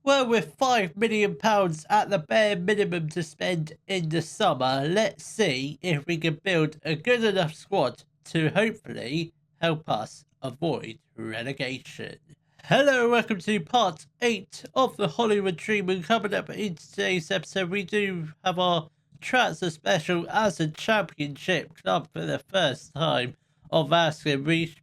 Well, with £5 million at the bare minimum to spend in the summer, let's see if we can build a good enough squad to hopefully help us avoid relegation. Hello, welcome to part 8 of the Hollywood Dream. And coming up in today's episode, we do have our transfer special as a championship club for the first time of asking. We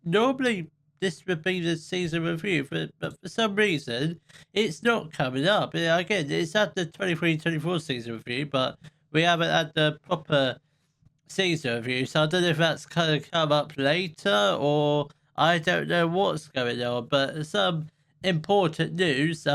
normally this would be the season review, but for some reason it's not coming up. Again, it's at the 23-24 season review, but we haven't had the proper season review, so I don't know if that's kind of come up later or I don't know what's going on. But some important news.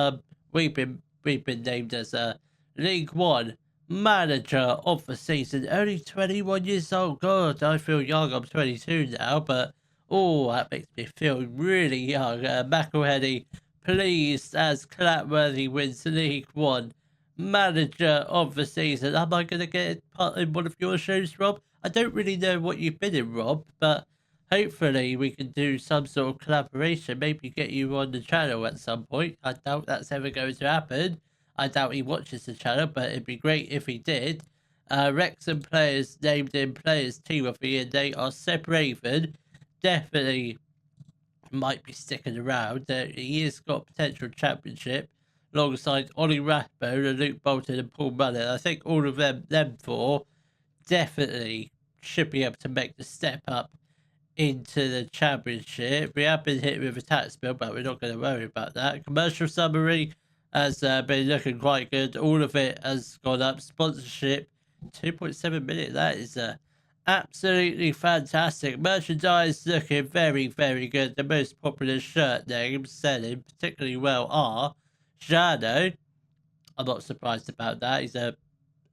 We've been named as a League One manager of the season. Only 21 years old. God, I feel young. I'm 22 now, but oh, that makes me feel really young. McElhenney pleased as Clapworthy wins League One manager of the season. Am I going to get part in one of your shows, Rob? I don't really know what you've been in, Rob, but hopefully we can do some sort of collaboration. Maybe get you on the channel at some point. I doubt that's ever going to happen. I doubt he watches the channel, but it'd be great if he did. Wrexham players named in Players Team of the Year. They are Seb Raven. Definitely might be sticking around. He has got potential championship alongside Ollie Rathbone and Luke Bolton and Paul Mullen. I think all of them four, definitely should be able to make the step up into the championship. We have been hit with a tax bill, but we're not going to worry about that. Commercial summary has been looking quite good. All of it has gone up. Sponsorship, 2.7 million. That is absolutely fantastic. Merchandise looking very, very good. The most popular shirt names selling particularly well are Jano. I'm not surprised about that.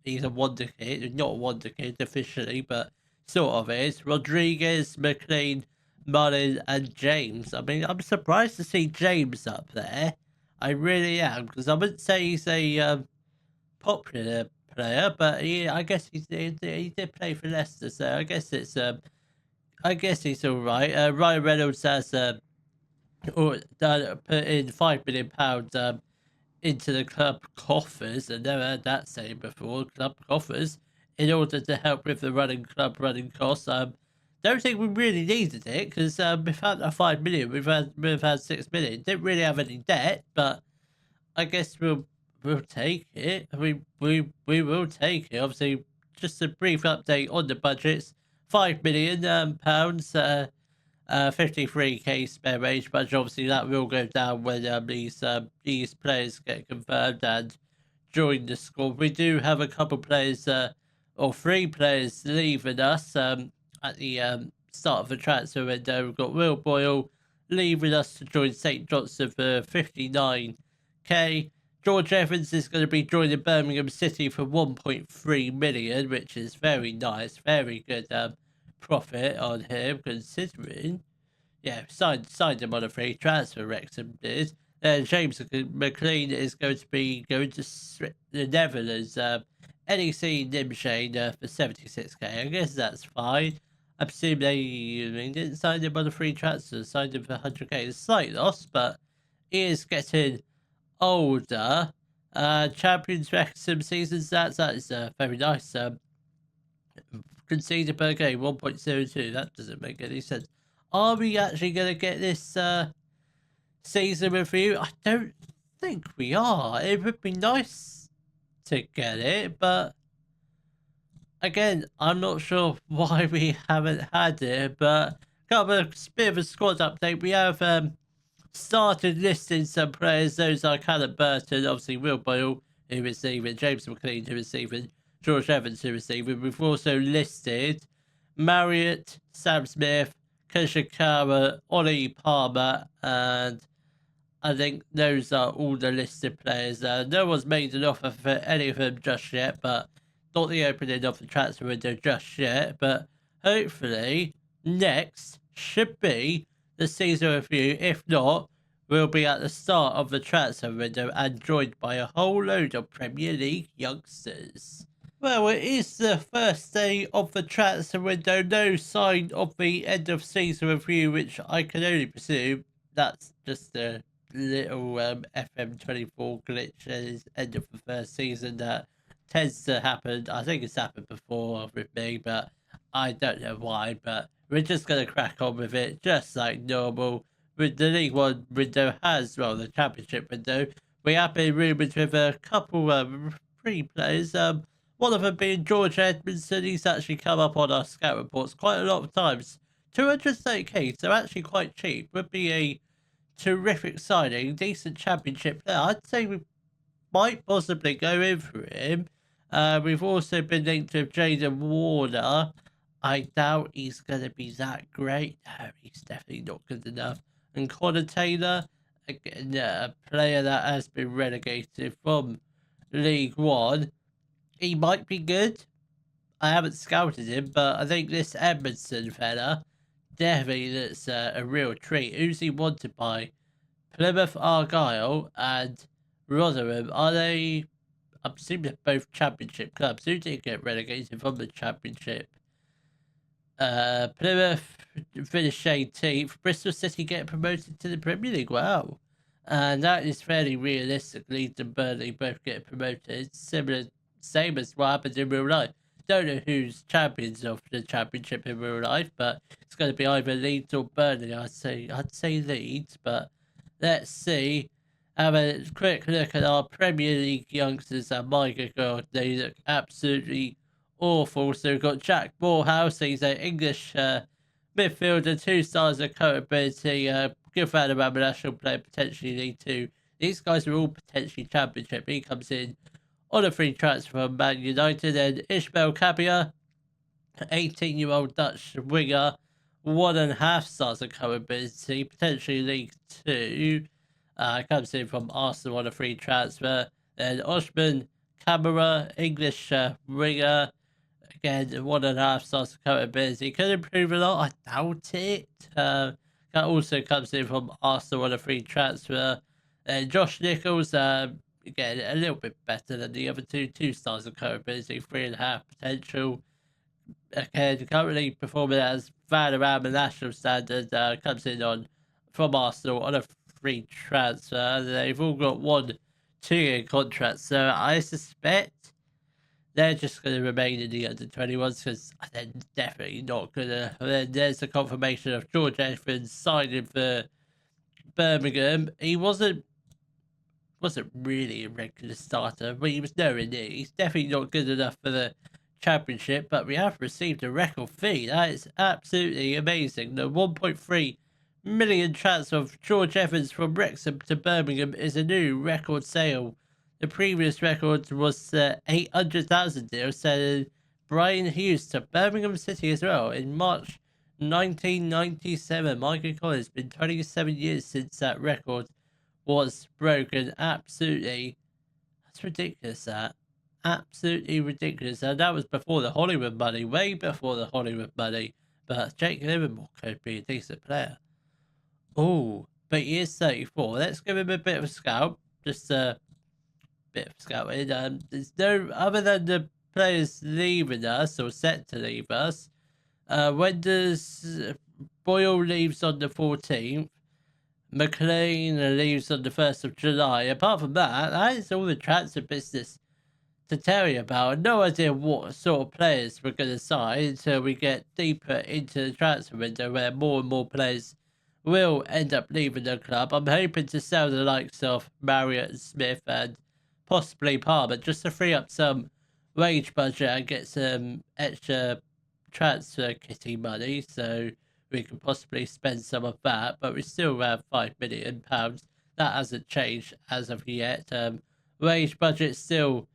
He's a wonder kid. Not a wonder kid officially, but sort of is. Rodriguez, McLean, Mullen, and James. I mean, I'm surprised to see James up there. I really am, because I wouldn't say he's a popular player, but I guess he did play for Leicester, so I guess I guess he's all right. Ryan Reynolds has put in £5 million into the club coffers. I've never heard that saying before. Club coffers, in order to help with the club running costs. Don't think we really needed it, because without that 5 million, we've had 6 million. Didn't really have any debt, but I guess we'll take it. We will take it. Obviously, just a brief update on the budgets. £5 million, 53k spare wage budget. Obviously, that will go down when these players get confirmed and join the squad. We do have a couple players, or 3 players leaving us at the start of the transfer window. We've got Will Boyle leaving us to join St Johnstone for 59k. George Evans is going to be joining Birmingham City for 1.3 million, which is very nice. Very good profit on him, considering, yeah, signed him on a free transfer. Wrexham did. James McLean is going to be going to the Netherlands. NEC Nimshane for 76k. I guess that's fine. I presume they didn't sign him on a free transfer. Signed him for 100k. It's a slight loss, but he is getting older. Champions Wrexham season stats. That is very nice. Conceded per game 1.02. That doesn't make any sense. Are we actually going to get this season review? I don't think we are. It would be nice to get it, but again, I'm not sure why we haven't had it. But got a bit of a squad update. We have started listing some players. Those are Callum Burton, obviously Will Boyle, who is leaving, James McLean, who is leaving, George Evans, who is leaving. We've also listed Marriott, Sam Smith, Kishikawa, Ollie Palmer, and I think those are all the listed players. No one's made an offer for any of them just yet, but not the opening of the transfer window just yet. But hopefully next should be the season review. If not, we'll be at the start of the transfer window and joined by a whole load of Premier League youngsters. Well, it is the first day of the transfer window. No sign of the end of season review, which I can only presume that's just the little FM24 glitches end of the first season that tends to happen. I think it's happened before with me, but I don't know why. But we're just going to crack on with it just like normal. With the League One window the Championship window, we have been rumoured with a couple of free players. One of them being George Edmondson. He's actually come up on our scout reports quite a lot of times. 230k, so actually quite cheap. Would be a terrific signing, decent championship player. I'd say we might possibly go in for him. We've also been linked with Jaden Warner. I doubt he's going to be that great. No, he's definitely not good enough. And Connor Taylor, again, a player that has been relegated from League One. He might be good. I haven't scouted him, but I think this Edmondson fella definitely looks a real treat. Who's he wanted by? Plymouth Argyle and Rotherham. Are they? I'm assuming they're both championship clubs. Who did get relegated from the championship? Plymouth finished 18th. Bristol City get promoted to the Premier League. Wow. And that is fairly realistic. Leeds and Burnley both get promoted. Same as what happened in real life. Don't know who's champions of the championship in real life, but it's going to be either Leeds or Burnley. I'd say Leeds, but let's see. Have a quick look at our Premier League youngsters. And my God, they look absolutely awful. So we've got Jack Morehouse. He's an English midfielder, 2 stars of capability. Good fan of our national player, potentially League Two. These guys are all potentially championship. He comes in on a free transfer from Man United. And Ishmael Kabia, 18-year-old Dutch winger, 1.5 stars of capability, potentially League Two. Comes in from Arsenal on a free transfer. Then Osman Kamara, English winger, again 1.5 stars of capability. Could improve a lot. I doubt it. That also comes in from Arsenal on a free transfer. Then Josh Nichols, again a little bit better than the other two. 2 stars of capability, 3.5 potential. Again, currently performing as fan around the national standard. Comes in from Arsenal on a free transfer. They've all got 1 2-year contract, so I suspect they're just going to remain in the under-21s because they're definitely not going to. Then there's the confirmation of George Evans signing for Birmingham. He wasn't really a regular starter, but he was nowhere near. He's definitely not good enough for the championship, but we have received a record fee. That is absolutely amazing. The 1.3 million transfer of George Evans from Wrexham to Birmingham is a new record sale. The previous record was the 800,000 deal selling Brian Hughes to Birmingham City as well in March 1997. My God, it's been 27 years since that record was broken. Absolutely, that's ridiculous. That absolutely ridiculous. And that was before the Hollywood money, way before the Hollywood money. But Jake Livermore could be a decent player. Oh, but he is 34. Let's give him a bit of a scout. Just a bit of scouting. There's no other than the players leaving us or set to leave us. When does Boyle leaves on the 14th? McLean leaves on the 1st of July. Apart from that, that is all the transfer business to tell you about. No idea what sort of players we're going to sign until we get deeper into the transfer window where more and more players will end up leaving the club. I'm hoping to sell the likes of Marriott and Smith and possibly Palmer just to free up some wage budget and get some extra transfer kitty money so we can possibly spend some of that, but we still have £5 million. That hasn't changed as of yet. Wage budget still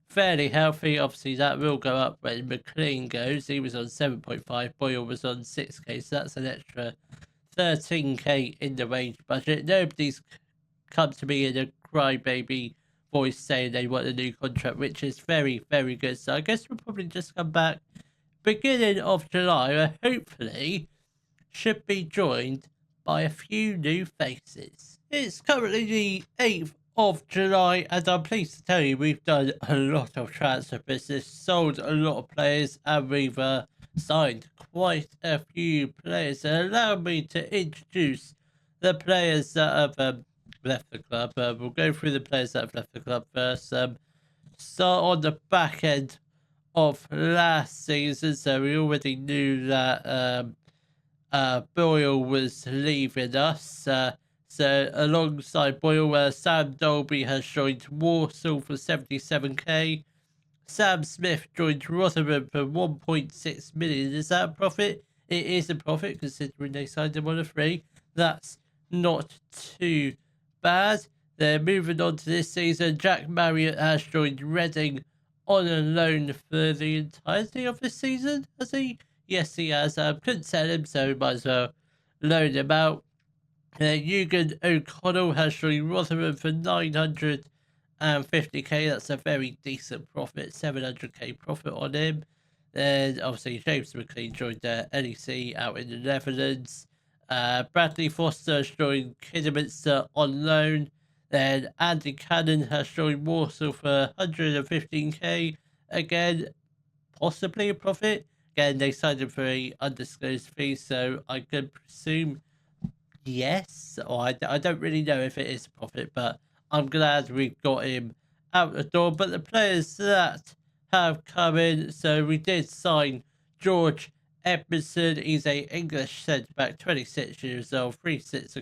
fairly healthy. Obviously, that will go up when McLean goes. He was on 7.5, Boyle was on 6k, so that's an extra 13k in the wage budget. Nobody's come to me in a crybaby voice saying they want a new contract, which is very, very good. So I guess we'll probably just come back beginning of July, where hopefully should be joined by a few new faces. It's currently the 8th of July, and I'm pleased to tell you we've done a lot of transfer business, sold a lot of players, and we've signed quite a few players. So allow me to introduce the players that have left the club. We'll go through the players that have left the club first. Start on the back end of last season, so we already knew that Boyle was leaving us. So alongside Boyle, Sam Dolby has joined Warsaw for 77k. Sam Smith joined Rotherham for 1.6 million. Is that a profit? It is a profit considering they signed him on a free. That's not too bad. Then moving on to this season, Jack Marriott has joined Reading on a loan for the entirety of this season, has he? Yes, he has. Couldn't sell him, so we might as well loan him out. Ewan O'Connell has joined Rotherham for 950k. That's a very decent profit, 700k profit on him. Then obviously James McLean joined LEC out in the Netherlands. Bradley Foster has joined Kidderminster on loan. Then Andy Cannon has joined Warsaw for 115k. Again, possibly a profit. Again, they signed him for an undisclosed fee, so I could presume yes. Or I don't really know if it is a profit, but I'm glad we've got him out the door. But the players that have come in, so we did sign George Edmondson. He's a English centre back, 26 years old, 3 stars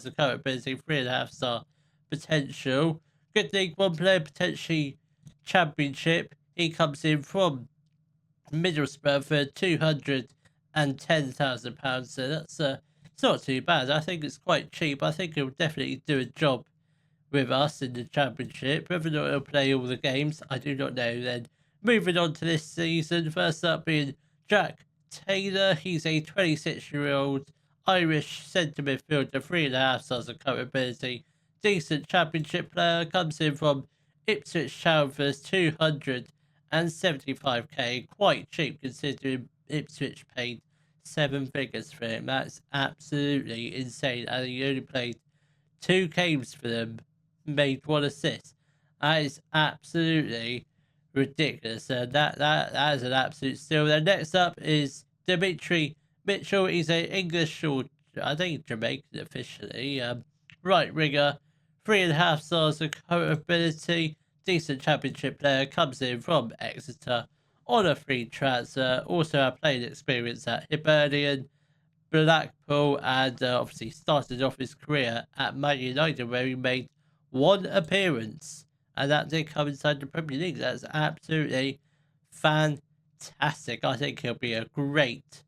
of current ability, 3.5 star potential. Good League One player, potentially Championship. He comes in from Middlesbrough for £210,000. So that's it's not too bad. I think it's quite cheap. I think he'll definitely do a job with us in the Championship. Whether or not he'll play all the games, I do not know. Then moving on to this season, first up being Jack Taylor. He's a 26-year-old Irish centre midfielder, 3.5 stars of current ability, decent Championship player. Comes in from Ipswich Town for 275k, quite cheap considering Ipswich paid 7 figures for him. That's absolutely insane. And he only played 2 games for them, made 1 assist. That is absolutely ridiculous. And that is an absolute steal. Then next up is Dimitri Mitchell. He's an English, or I think Jamaican officially, right winger, 3.5 stars of current ability, decent Championship player. Comes in from Exeter on a free transfer. Also had playing experience at Hibernian, Blackpool, and obviously started off his career at Man United, where he made 1 appearance, and that did come inside the Premier League. That's absolutely fantastic. I think he'll be a great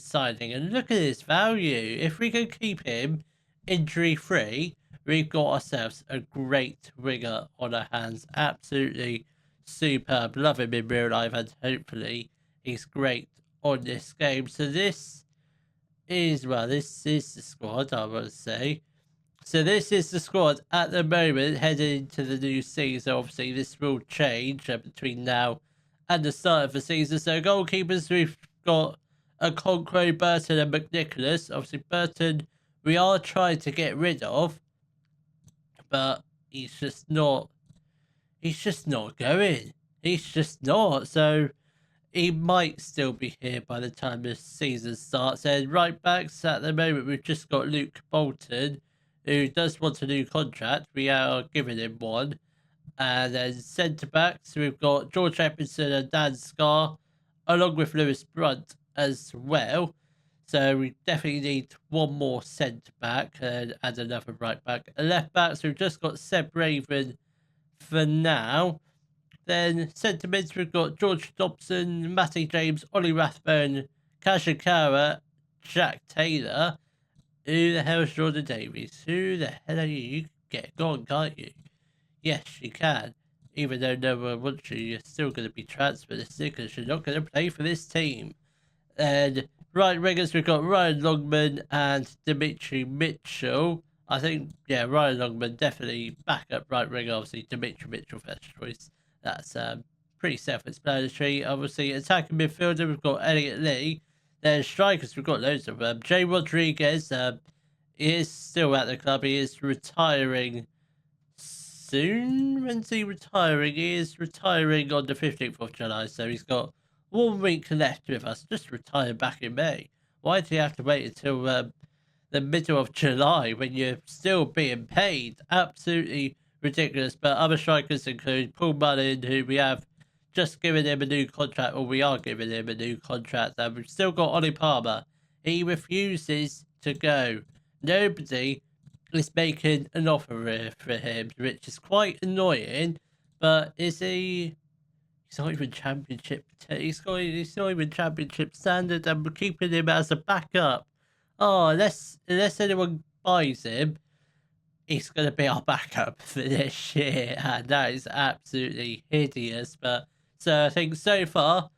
signing. And look at his value. If we can keep him injury free, we've got ourselves a great winger on our hands. Absolutely superb. Love him in real life, and hopefully he's great on this game. So this is the squad, I would say. So this is the squad at the moment heading into the new season. Obviously this will change between now and the start of the season. So goalkeepers, we've got Okonkwo, Burton and McNicholas. Obviously Burton we are trying to get rid of, but he's just not going. He's just not. So he might still be here by the time the season starts. And right backs at the moment, we've just got Luke Bolton, who does want a new contract. We are giving him one. And then centre backs, we've got George Edmondson and Dan Scarr, along with Lewis Brunt as well. So we definitely need one more centre back and another right back. Left backs, we've just got Seb Raven for now. Then centre mids, we've got George Dobson, Matty James, Ollie Rathbone, Kashikara, Jack Taylor. Who the hell is Jordan Davies? Who the hell are you? You can get gone, can't you? Yes, you can. Even though no one wants you, you're still going to be transferred because you're not going to play for this team. And right wingers, we've got Ryan Longman and Dimitri Mitchell. I think, yeah, Ryan Longman definitely back up right winger. Obviously, Dimitri Mitchell first choice. That's pretty self-explanatory. Obviously, attacking midfielder, we've got Elliot Lee. Then strikers, we've got loads of them. Jay Rodriguez, he is still at the club. He is retiring soon. When's he retiring? He is retiring on the 15th of July, so he's got 1 week left with us. Just retired back in May. Why did he have to wait until the middle of July when you're still being paid. Absolutely ridiculous. But other strikers include Paul Mullin, who we have just given him a new contract, or we are giving him a new contract, and we've still got Ollie Palmer. He refuses to go. Nobody is making an offer for him, which is quite annoying. But is he? He's not even championship. He's not even championship standard, and we're keeping him as a backup. Oh, unless anyone buys him, he's going to be our backup for this year, and that is absolutely hideous. But so I think so far,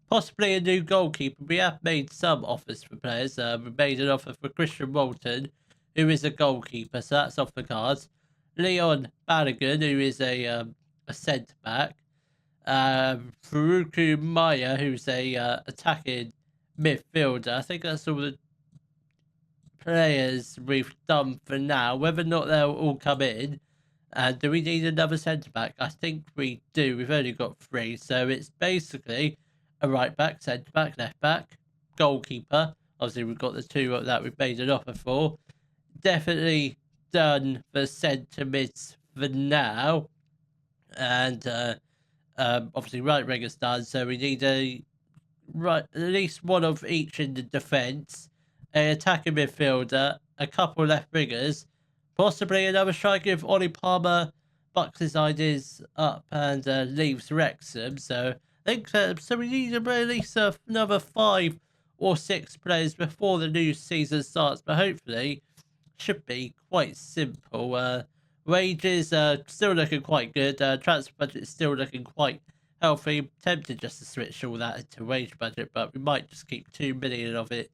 possibly a new goalkeeper. We have made some offers for players. We made an offer for Christian Walton, who is a goalkeeper, so that's off the cards. Leon Balogun, who is a centre back. Faruku Maya, who's a attacking midfielder. I think that's all the players we've done for now. Whether or not they'll all come in, and do we need another centre back? I think we do. We've only got 3, so it's basically a right back, centre back, left back, goalkeeper. Obviously, we've got the 2 that we've made an offer for. Definitely done for centre mids for now, and obviously right winger's done. So we need at least one of each in the defence, an attacking midfielder, a couple left wingers, possibly another striker if Ollie Palmer bucks his ideas up and leaves Wrexham. So I think so we need at least another 5 or 6 players before the new season starts, but hopefully should be quite simple. Wages are still looking quite good. Transfer budget is still looking quite healthy. Tempted just to switch all that into wage budget, but we might just keep 2 million of it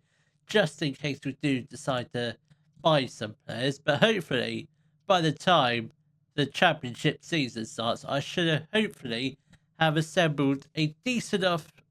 just in case we do decide to buy some players. But hopefully, by the time the championship season starts, I should hopefully have assembled a decent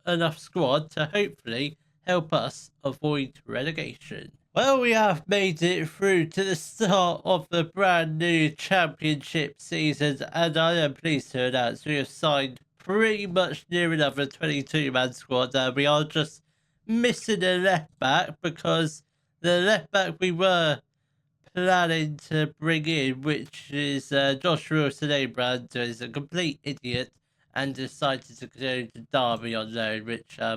enough squad to hopefully help us avoid relegation. Well, we have made it through to the start of the brand new championship season, and I am pleased to announce we have signed pretty much near enough a 22-man squad. We are just missing a left back because the left back we were planning to bring in, which is Josh Wilson-Abraham, is a complete idiot and decided to go to Derby on loan, which I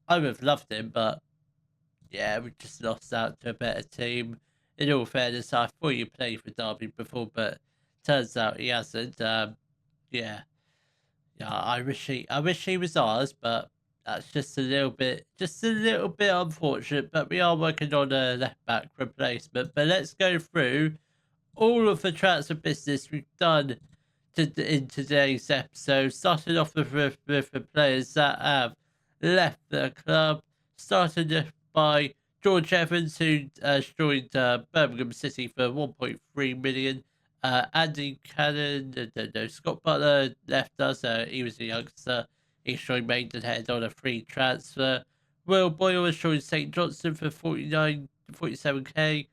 would have loved him, but yeah, we just lost out to a better team. In all fairness, I thought he played for Derby before, but turns out he hasn't. Yeah, I wish he was ours, but that's just a little bit unfortunate. But we are working on a left back replacement. But let's go through all of the transfer business we've done in today's episode. Starting off with the players that have left the club. Starting by George Evans, who joined Birmingham City for 1.3 million. Andy Cannon, Scott Butler left us. He was a youngster. He joined Maidenhead on a free transfer. Will Boyle has joined St Johnstone for 47k.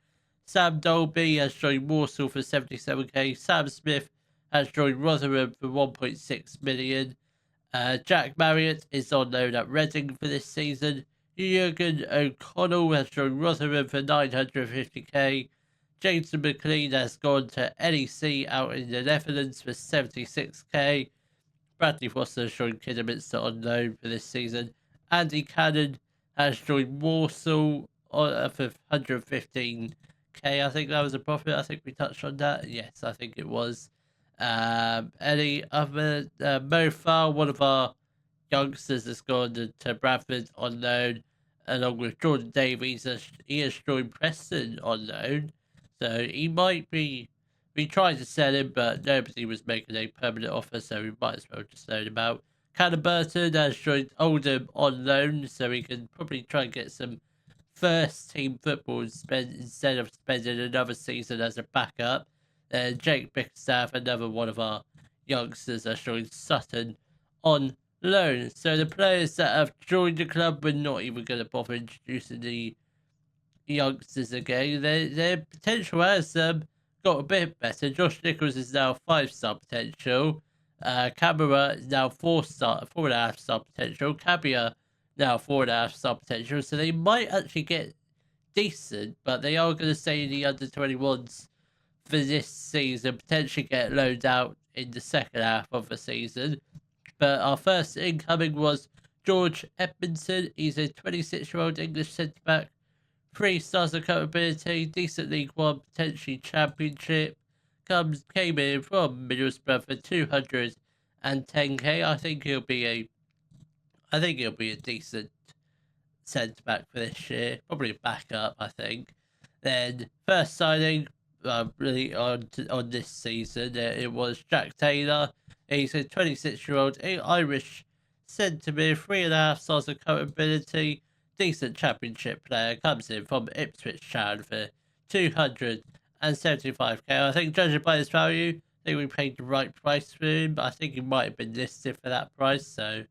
Sam Dolby has joined Walsall for 77k. Sam Smith has joined Rotherham for 1.6 million. Jack Marriott is on loan at Reading for this season. Jurgen O'Connell has joined Rotherham for 950k. Jason McLean has gone to NEC out in the Netherlands for 76k. Bradley Foster has joined Kidderminster on loan for this season. Andy Cannon has joined Walsall for 115k. I think that was a profit. I think we touched on that. Yes, I think it was. Any other Mo Farr, one of our youngsters, has gone to Bradford on loan, along with Jordan Davies. He has joined Preston on loan, so he might be. We tried to sell him, but nobody was making a permanent offer, so we might as well just loan him out. Callum Burton has joined Oldham on loan, so we can probably try and get some first team football instead of spending another season as a backup. Jake Bickerstaff, another one of our youngsters, has joined Sutton on loan. So the players that have joined the club, we're not even going to bother introducing the youngsters again. Their potential has got a bit better. Josh Nichols is now 5-star potential. Camera is now 4.5-star potential. Cabia now 4.5-star potential. So they might actually get decent, but they are going to stay in the under-21s for this season, potentially get loaned out in the second half of the season. But our first incoming was George Edmondson. He's a 26-year-old English centre-back, 3 stars of capability, decent League One, potentially Championship. Came in from Middlesbrough for 210k. I think he'll be a decent centre back for this year, probably backup. I think. Then first signing, really on this season, it was Jack Taylor. He's a 26-year-old Irish centre mid, 3.5 stars of capability, decent Championship player. Comes in from Ipswich Town for 275k. I think, judging by his value, I think we paid the right price for him. I think he might have been listed for that price, so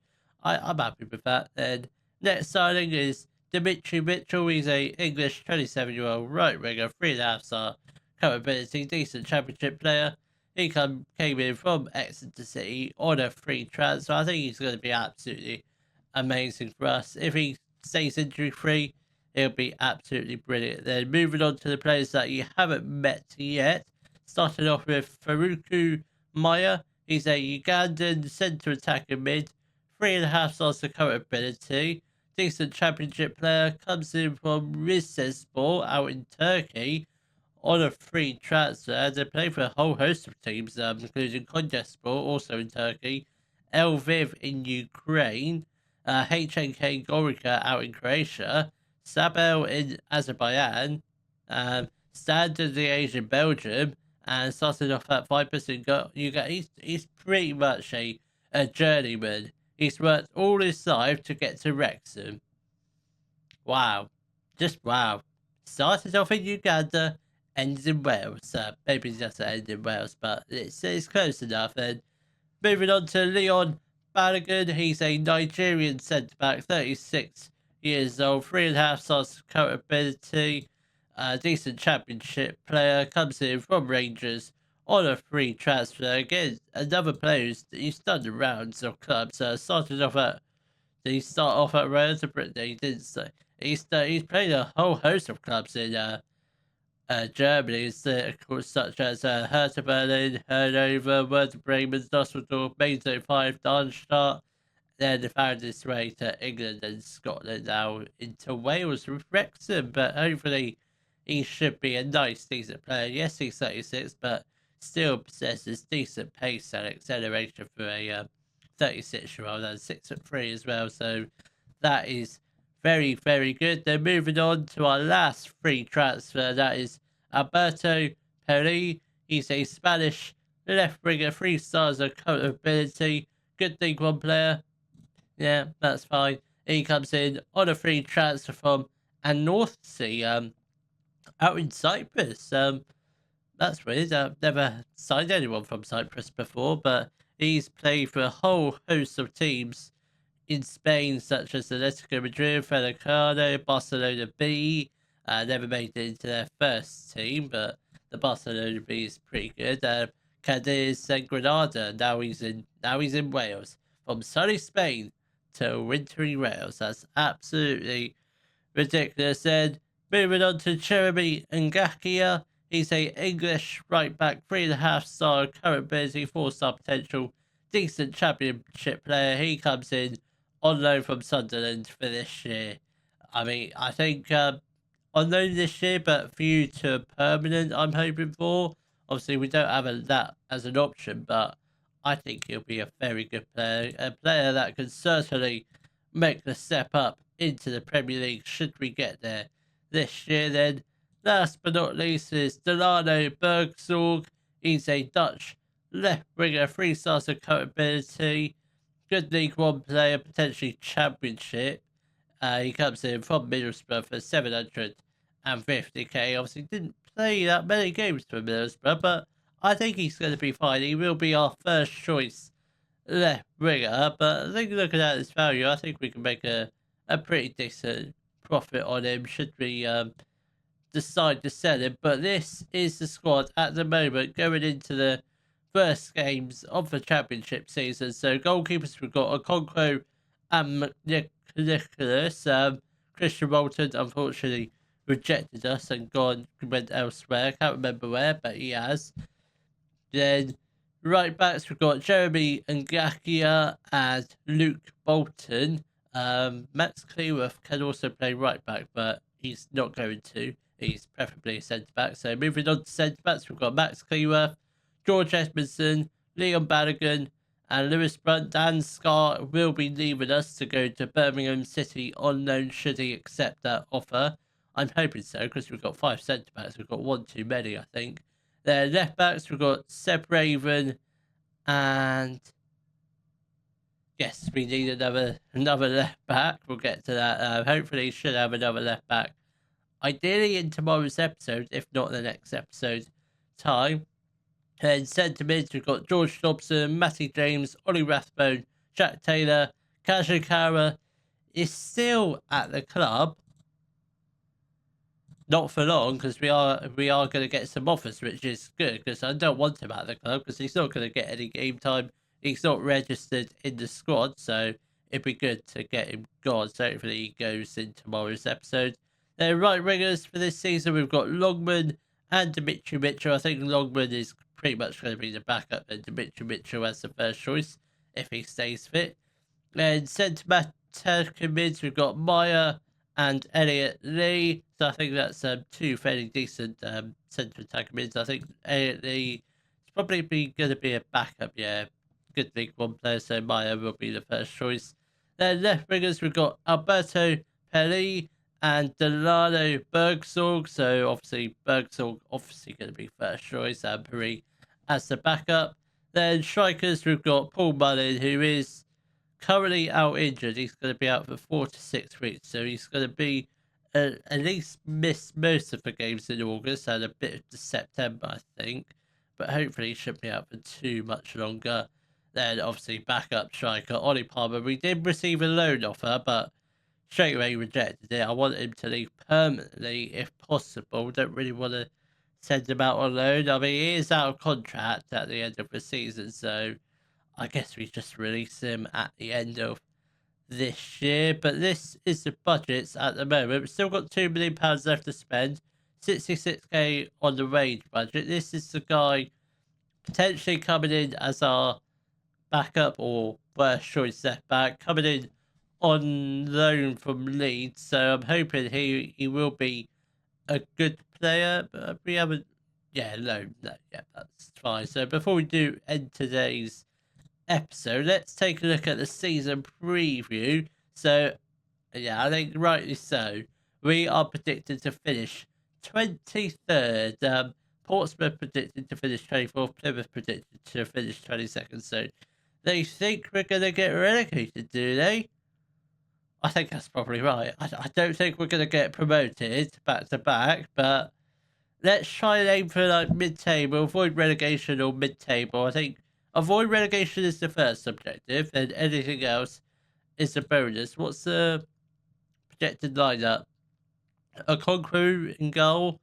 I'm happy with that. Then next signing is Dimitri Mitchell. He's a English 27-year-old right winger, 3.5 star capability, decent Championship player. He came in from Exeter City on a free transfer. I think he's going to be absolutely amazing for us. If he stays injury free, he'll be absolutely brilliant. Then moving on to the players that you haven't met yet. Starting off with Faruku Maya. He's a Ugandan centre attacking mid, 3.5 stars of capability, decent Championship player. Comes in from Rizespor out in Turkey on a free transfer. They play for a whole host of teams, including Konyaspor, also in Turkey, Lviv in Ukraine, HNK Gorica out in Croatia, Sabel in Azerbaijan, Standard Liège in Belgium, and starting off at 5%. He's pretty much a journeyman. He's worked all his life to get to Wrexham. Wow. Just wow. Started off in Uganda, ends in Wales. Maybe just end in Wales, but it's close enough. And moving on to Leon Balogun. He's a Nigerian centre-back, 36 years old, 3.5 stars capability, decent Championship player. Comes in from Rangers on a free transfer. Again, another player who's done the rounds of clubs. Started off at Did he start off at Royals of Britain? He didn't say. He's played a whole host of clubs in Germany, of course, such as Hertha Berlin, Hannover, Werder Bremen, Dusseldorf, Mainz 05, Darmstadt. Then found his way to England and Scotland, now into Wales with Wrexham. But hopefully, he should be a nice, decent player. Yes, he's 36, but still possesses decent pace and acceleration for a 36-year-old, and 6'3" as well. So that is very, very good. Then moving on to our last free transfer, that is Alberto Peri. He's a Spanish left winger, 3 stars of capability, good League One player. Yeah, that's fine. He comes in on a free transfer from North Sea, out in Cyprus. That's weird. I've never signed anyone from Cyprus before, but he's played for a whole host of teams in Spain, such as Atletico Madrid, Vallecano, Barcelona B. Never made it into their first team, but the Barcelona B is pretty good. Cadiz and Granada. Now he's in Wales. From sunny Spain to wintry Wales. That's absolutely ridiculous. And moving on to Jeremy Ngakia. He's a English right back, 3.5 star current ability, 4-star potential, decent Championship player. He comes in on loan from Sunderland for this year. I mean, I think on loan this year, but future permanent, I'm hoping for. Obviously, we don't have that as an option, but I think he'll be a very good player. A player that can certainly make the step up into the Premier League should we get there this year. Then, last but not least, is Delano Bergzorg. He's a Dutch left winger, 3 stars of capability, good League One player, potentially Championship. He comes in from Middlesbrough for 750k. Obviously, didn't play that many games for Middlesbrough, but I think he's going to be fine. He will be our first choice left winger, but I think looking at his value, I think we can make a pretty decent profit on him should we decide to sell him. But this is the squad at the moment going into the first games of the Championship season. So goalkeepers, we've got Okonkwo and Nicholas. Christian Walton, unfortunately, rejected us and went elsewhere. I can't remember where, but he has. Then right backs, we've got Jeremy Ngakia and Luke Bolton. Max Cleworth can also play right back, but he's not going to. He's preferably a centre back. So moving on to centre backs, we've got Max Cleworth, George Edmondson, Leon Balogun, and Lewis Brunt. Dan Scar will be leaving us to go to Birmingham City on loan should he accept that offer. I'm hoping so, because we've got 5 centre backs. We've got one too many, I think. Then left backs, we've got Seb Raven, and yes, we need another left back. We'll get to that. Hopefully, should have another left back. Ideally in tomorrow's episode, if not the next episode time. And centre mids, we've got George Dobson, Matty James, Ollie Rathbone, Jack Taylor, Kajikara is still at the club. Not for long, because we are going to get some offers, which is good, because I don't want him at the club, because he's not going to get any game time. He's not registered in the squad, so it'd be good to get him gone. So hopefully he goes in tomorrow's episode. Then right wingers for this season, we've got Longman and Dimitri Mitchell. I think Longman is pretty much going to be the backup, and Dimitri Mitchell as the first choice if he stays fit. Then centre back mids, we've got Maya and Elliot Lee. So I think that's 2 fairly decent centre attacker mids. I think Elliot Lee is probably going to be a backup, yeah. Good League One player, so Maya will be the first choice. Then left wingers, we've got Alberto Pelli and Delano Bergsorg. So obviously Bergsorg going to be first choice, and Perry as the backup. Then strikers, we've got Paul Mullin, who is currently out injured. He's going to be out for 4 to 6 weeks, so he's going to be at least miss most of the games in August and a bit of September, I think. But hopefully he shouldn't be out for too much longer. Then obviously backup striker Ollie Palmer. We did receive a loan offer, but straight away rejected it. I want him to leave permanently if possible. Don't really want to send him out on loan. I mean, he is out of contract at the end of the season, so I guess we just release him at the end of this year. But this is the budgets at the moment. We've still got £2 million left to spend. 66k on the wage budget. This is the guy potentially coming in as our backup or worst choice left back, coming in on loan from Leeds. So I'm hoping he will be a good player. But we haven't, loan. Yeah, that's fine. So before we do end today's episode, let's take a look at the season preview. So yeah, I think rightly so, we are predicted to finish 23rd. Portsmouth predicted to finish 24th. Plymouth predicted to finish 22nd. So they think we're going to get relegated, do they? I think that's probably right. I don't think we're going to get promoted back to back, but let's try and aim for like mid-table, avoid relegation or mid-table. I think avoid relegation is the first objective, and anything else is a bonus. What's the projected lineup? Okonkwo in goal,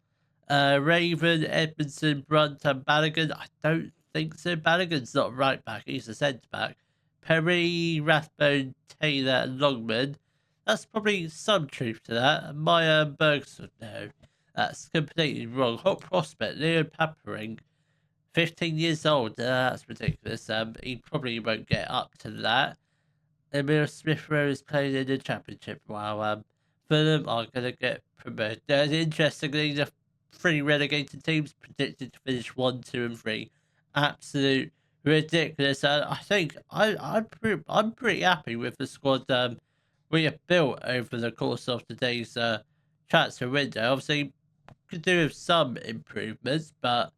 Raven, Edmondson, Brunt, and Balogun. I don't think so. Balogun's not right back; he's a centre back. Perry, Rathbone, Taylor, and Longman. That's probably some truth to that. Maya Bergson, no, that's completely wrong. Hot prospect, Leon Papering, 15 years old. That's ridiculous. He probably won't get up to that. Emil Smith-Rowe is playing in the Championship while Fulham are going to get promoted. Interestingly, the 3 relegated teams predicted to finish 1, 2, and 3. Absolute ridiculous. I think I'm pretty happy with the squad we have built over the course of today's transfer window. Obviously, could do with some improvements, but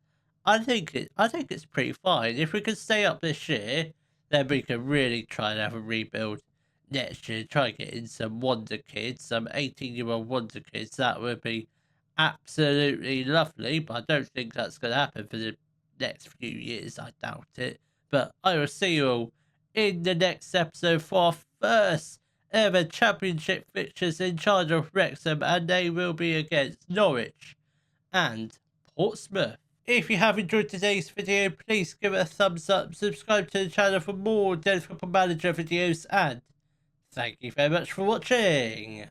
I think it's pretty fine. If we can stay up this year, then we can really try and have a rebuild next year. Try and get in some wonder kids, some 18-year-old wonder kids. That would be absolutely lovely, but I don't think that's going to happen for the next few years. I doubt it. But I will see you all in the next episode for our first ever Championship fixtures in charge of Wrexham, and they will be against Norwich and Portsmouth. If you have enjoyed today's video, please give it a thumbs up, subscribe to the channel for more Daily Football Manager videos, and thank you very much for watching.